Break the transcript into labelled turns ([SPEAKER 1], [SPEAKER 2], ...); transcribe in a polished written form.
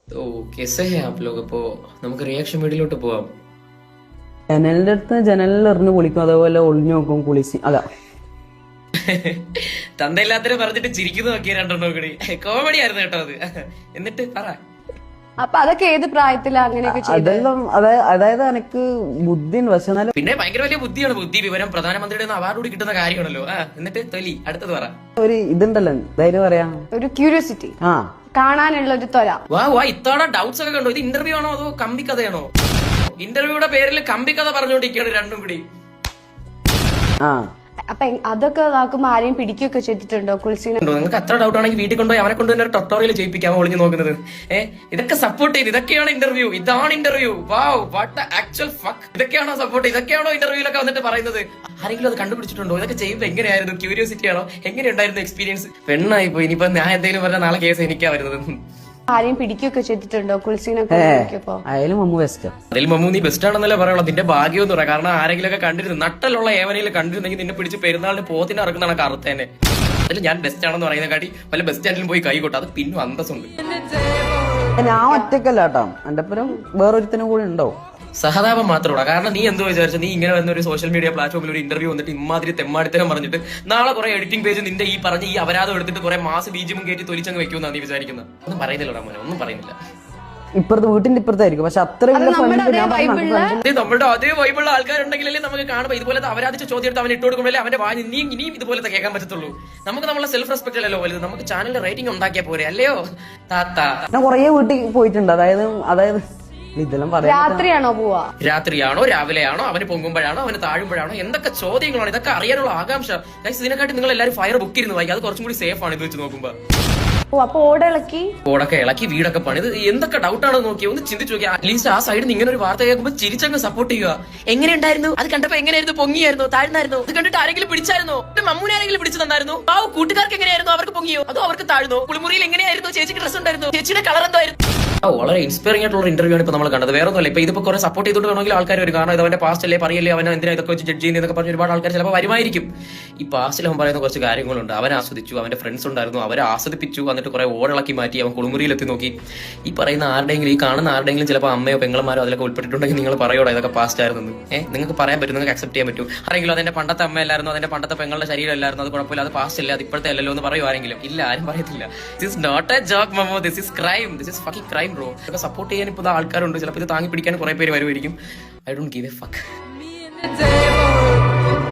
[SPEAKER 1] तो कैसे हैं आप लोग? അപ്പോ നമുക്ക് റിയാക്ഷൻ വീഡിയോയിലോട്ട് പോവാം.
[SPEAKER 2] ജനലിന്റെ അടുത്ത് ജനലിൽ എറിഞ്ഞു കുളിക്കും, അതേപോലെ ഒളിഞ്ഞു നോക്കും കുളിച്ച്. അതാ
[SPEAKER 1] തന്തയില്ലാത്തവരെ പറഞ്ഞിട്ട് ചിരിക്കുന്നു നോക്കിയ രണ്ടെണ്ണം കൂടി കോമഡി ആയിരുന്നു കേട്ടോ അത്. എന്നിട്ട് പറ.
[SPEAKER 3] അപ്പൊ അതൊക്കെ ഏത് പ്രായത്തിലാ അങ്ങനെയൊക്കെ ചെയ്തത്?
[SPEAKER 2] അതെല്ലാം അതായത് എനിക്ക് ബുദ്ധി ഉണ്ട്, പക്ഷെ എന്നാലും
[SPEAKER 1] പിന്നെ ഭയങ്കര വലിയ ബുദ്ധിയാണ്. ബുദ്ധി വിവരം പ്രധാനമന്ത്രിയുടെ അവാർഡ് കൂടി കിട്ടുന്ന കാര്യമാണല്ലോ. എന്നിട്ട് തൊലി അടുത്തത് പറ.
[SPEAKER 2] ഒരു ഇതുണ്ടല്ലോ, ധൈര്യം പറയാ.
[SPEAKER 3] ഒരു ക്യൂരിയോസിറ്റി,
[SPEAKER 2] ആ
[SPEAKER 3] കാണാനുള്ള ഒരു ത്വര.
[SPEAKER 1] വാ ഇത്തവണ ഡൗട്ട്സ് ഒക്കെ കണ്ടോ? ഇത് ഇന്റർവ്യൂ ആണോ അതോ കമ്പിക്കഥയാണോ? ഇന്റർവ്യൂയുടെ പേരിൽ കമ്പിക്കഥ പറഞ്ഞുകൊണ്ടിരിക്കുകയാണ് രണ്ടും കൂടി.
[SPEAKER 2] ആ
[SPEAKER 3] അപ്പൊ അതൊക്കെ നോക്കുമ്പോ ആരെയും പിടിക്കുകയൊക്കെ ചെയ്തിട്ടുണ്ടോ കുളിച്ചിനെ?
[SPEAKER 1] നിങ്ങൾക്ക് അത്ര ഡൗട്ട് ആണെങ്കിൽ വീട്ടിൽ കൊണ്ടുപോയി അവനെ കൊണ്ട് തന്നെ ഒരു ട്യൂട്ടോറിയൽ ചെയ്യിപ്പിക്കാം ഒളിഞ്ഞു നോക്കുന്നത്. ഇതൊക്കെ സപ്പോർട്ട് ചെയ്ത് ഇതൊക്കെയാണ് ഇന്റർവ്യൂ, ഇതാണ് interview. Wow what the actual fuck. ഇതൊക്കെയാണോ സപ്പോർട്ട്, ഇതൊക്കെയാണോ ഇന്റർവ്യൂലൊക്കെ വന്നിട്ട് പറയുന്നത്? ആരെങ്കിലും അത് കണ്ടുപിടിച്ചിട്ടുണ്ടോ? ഇതൊക്കെ ചെയ്യുമ്പോൾ എങ്ങനെയായിരുന്നു? ക്യൂരിയോസിറ്റി ആണോ? എങ്ങനെയുണ്ടായിരുന്നു എക്സ്പീരിയൻസ്? പെണ്ണായി പോയി. ഇനിയിപ്പോ ഞാൻ എന്തെങ്കിലും പറഞ്ഞാൽ നാളെ കേസ് എനിക്കാ വരുന്നത്.
[SPEAKER 3] ആരെയും പിടിക്കുകയൊക്കെ ചെയ്തിട്ടുണ്ടോ കുളിച്ചിനൊക്കെ?
[SPEAKER 2] അയാലും മമ്മു ബെസ്റ്റ്.
[SPEAKER 1] അതിൽ മമ്മൂ നീ ബെസ്റ്റ് ആണെന്നല്ലേ പറയുള്ളൂ. നിന്റെ ഭാഗ്യം എന്ന് പറയാം. കാരണം ആരെങ്കിലും ഒക്കെ കണ്ടിരുന്നു, നട്ടലുള്ള ഏവനെയിൽ കണ്ടിരുന്നെങ്കിൽ നിന്നെ പിടിച്ച് പെരുന്നാളിന് പോത്തിന് ഇറക്കുന്നതാണ് കറുത്തേനെ. അതിൽ ഞാൻ ബെസ്റ്റ് ആണെന്ന് പറയുന്ന കാട്ടി വല്ല ബസ് സ്റ്റാൻഡിലും പോയി കൈ കൊട്ടും. അത് പിന്നെ അന്തസ്സുണ്ട്.
[SPEAKER 2] ഞാൻ ഒറ്റക്കല്ല കേട്ടോ, എന്റെ ഒപ്പം വേറൊരുത്തനും കൂടി ഉണ്ടോ.
[SPEAKER 1] സഹതാപം മാത്രമല്ല. കാരണം നീ എന്തോ വിചാരിച്ചു, നീ ഇങ്ങനെ വന്ന ഒരു സോഷ്യൽ മീഡിയ പ്ലാറ്റ്ഫോമിൽ ഒരു ഇന്റർവ്യൂ വന്നിട്ട് ഇമാതിരി തെമ്മാടിത്തരം പറഞ്ഞിട്ട് നാളെ കുറെ എഡിറ്റിംഗ് പേജ് നിന്റെ ഈ പറഞ്ഞ ഈ അപരാധം എടുത്തിട്ട് കുറെ മാസ് ബീജും കയറ്റി തൊലിച്ചങ്ങ് വെക്കുമെന്നാണ് നീ വിചാരിക്കുന്നത്. ഒന്നും പറയുന്നില്ല മോനെ, ഒന്നും പറയുന്നില്ല.
[SPEAKER 2] ഇപ്പുറത്ത് വീട്ടിന്റെ ഇപ്പുറത്തായിരിക്കും, പക്ഷെ അത്ര
[SPEAKER 1] നമ്മുടെ അതേ വൈബിളുള്ള ആൾക്കാരുണ്ടെങ്കിലല്ലേ നമുക്ക് കാണുമ്പോൾ ഇതുപോലത്തെ അപരാധിച്ച ചോദ്യം എടുത്ത് അവൻ ഇട്ട് കൊടുക്കുമ്പോഴേ അവന്റെ വായി ഇനിയും ഇതുപോലത്തെ കേൾക്കാൻ പറ്റത്തുള്ളൂ. നമുക്ക് നമ്മളെ സെൽഫ് റെസ്പെക്ട് അല്ലല്ലോ വലുത്. നമുക്ക് ചാനലിന്റെ റേറ്റിംഗ് ഉണ്ടാക്കിയാൽ പോരെ, അല്ലയോ താത്ത?
[SPEAKER 2] ഞാൻ കൊറേ വീട്ടിൽ പോയിട്ടുണ്ട്. അതായത് ഇതെല്ലാം പറയാം.
[SPEAKER 3] രാത്രിയാണോ പോവാ?
[SPEAKER 1] രാത്രിയാണോ രാവിലെയാണോ, അവന് പൊങ്ങുമ്പോഴാണോ അവന് താഴുമ്പോഴാണോ, എന്തൊക്കെ ചോദ്യങ്ങളാണ്. ഇതൊക്കെ അറിയാനുള്ള ആകാംക്ഷ. ഇതിനെക്കാട്ടി നിങ്ങൾ എല്ലാവരും ഫയർ ബുക്ക് ഇരുന്ന് വായിക്കും. അത് കുറച്ചും കൂടി സേഫ് ആണ് ഇത് വെച്ച് നോക്കുമ്പോ.
[SPEAKER 3] അപ്പൊ ഓടിളക്കി
[SPEAKER 1] വീടൊക്കെ പണിത് എന്തൊക്കെ ഡൗട്ടാണോ നോക്കിയോ? ഒന്ന് ചിന്തിച്ചു നോക്കി. അറ്റ്ലീസ്റ്റ് ആ സൈഡിൽ നിന്ന് ഇങ്ങനെ ഒരു വാർത്ത കേൾക്കുമ്പോൾ ചിരിച്ചങ്ങ് സപ്പോർട്ട് ചെയ്യുക. എങ്ങനെയുണ്ടായിരുന്നു അത് കണ്ടപ്പോ? എങ്ങനെയായിരുന്നു? പൊങ്ങിയായിരുന്നു? താഴ്ന്നായിരുന്നു? ഇത് കണ്ടിട്ട് ആരെങ്കിലും പിടിച്ചായിരുന്നോ? മമ്മൂനെ ആരെങ്കിലും പിടിച്ചു തന്നായിരുന്നു? ആ കൂട്ടുകാർക്ക് എങ്ങനെയായിരുന്നു? അവർക്ക് പൊങ്ങിയോ അതോ അവർക്ക് താഴ്ന്നോ? കുളിമുറിയിൽ എങ്ങനെയായിരുന്നു? ചേച്ചിക്ക് ഡ്രസ് ഉണ്ടായിരുന്നു? ചേച്ചിയുടെ കളർ എന്തായിരുന്നു? വളരെ ഇൻസ്പയറിംഗ് ആയിട്ടുള്ള ഇന്റർവ്യൂ ആണ് ഇപ്പൊ നമ്മൾ കണ്ടത്. വേറെ ഒന്നുമല്ല. ഇപ്പൊ ഇതിപ്പോ കുറെ സപ്പോർട്ട് ചെയ്തുകൊണ്ട് വേണമെങ്കിൽ ആൾക്കാർ വരും. കാരണം ഇത് അവന്റെ പാസ്റ്റ് അല്ലേ, പറയല്ലേ അവൻ എന്തിനാ ഇതൊക്കെ വെച്ച് ജഡ്ജ് ചെയ്യുന്നതൊക്കെ പറഞ്ഞ് ഒരുപാട് ആൾക്കാർ ചിലപ്പോൾ വരുമായിരിക്കും. ഈ പാസ്റ്റിൽ അവൻ പറയുന്ന കുറച്ച് കാര്യങ്ങളുണ്ട്. അവൻ ആസ്വദിച്ചു, അവന്റെ ഫ്രണ്ട്സ് ഉണ്ടായിരുന്നു, അവരെ ആസ്വദിപ്പിച്ചു, എന്നിട്ട് കുറെ ഓടിളക്കി മാറ്റി അവൻ കുളിമുറിയിലെത്തി നോക്കി. ഈ പറയുന്ന ആരുടെയെങ്കിലും, ഈ കാണുന്ന ആരുടെയെങ്കിലും ചിലപ്പോൾ അമ്മയോ പെങ്ങളമാരോ അതിലൊക്കെ ഉൾപ്പെട്ടിട്ടുണ്ടെങ്കിൽ നിങ്ങൾ പറയോടാ ഇതൊക്കെ പാസ്റ്റ് ആയിരുന്നു. നിങ്ങൾക്ക് പറയാൻ പറ്റും, നിങ്ങൾക്ക് അക്സെപ്റ്റ് ചെയ്യാൻ പറ്റും. ആരെങ്കിലും അതെന്റെ പണ്ടത്തെ അമ്മയല്ലായിരുന്നു, അതിന്റെ പണ്ടത്തെ പെങ്ങളുടെ ശരീരം അല്ലായിരുന്നു, അത് കുഴപ്പമില്ല, അത് പാസ്റ്റ് അല്ല, അത് ഇപ്പോഴത്തെ അല്ലല്ലോ എന്ന് പറയും ആരെങ്കിലും? ഇല്ല, ആരും പറയത്തില്ല. This is not a joke മമ്മോ, this is crime, this is fucking crime bro. ഇതൊക്കെ സപ്പോർട്ട് ചെയ്യാൻ ഇപ്പോൾ ആൾക്കാരുണ്ട്. ചിലപ്പോൾ ഇത് താങ്ങി പിടിക്കാൻ കുറെ പേര് വരുമായിരിക്കും. I don't give A fuck.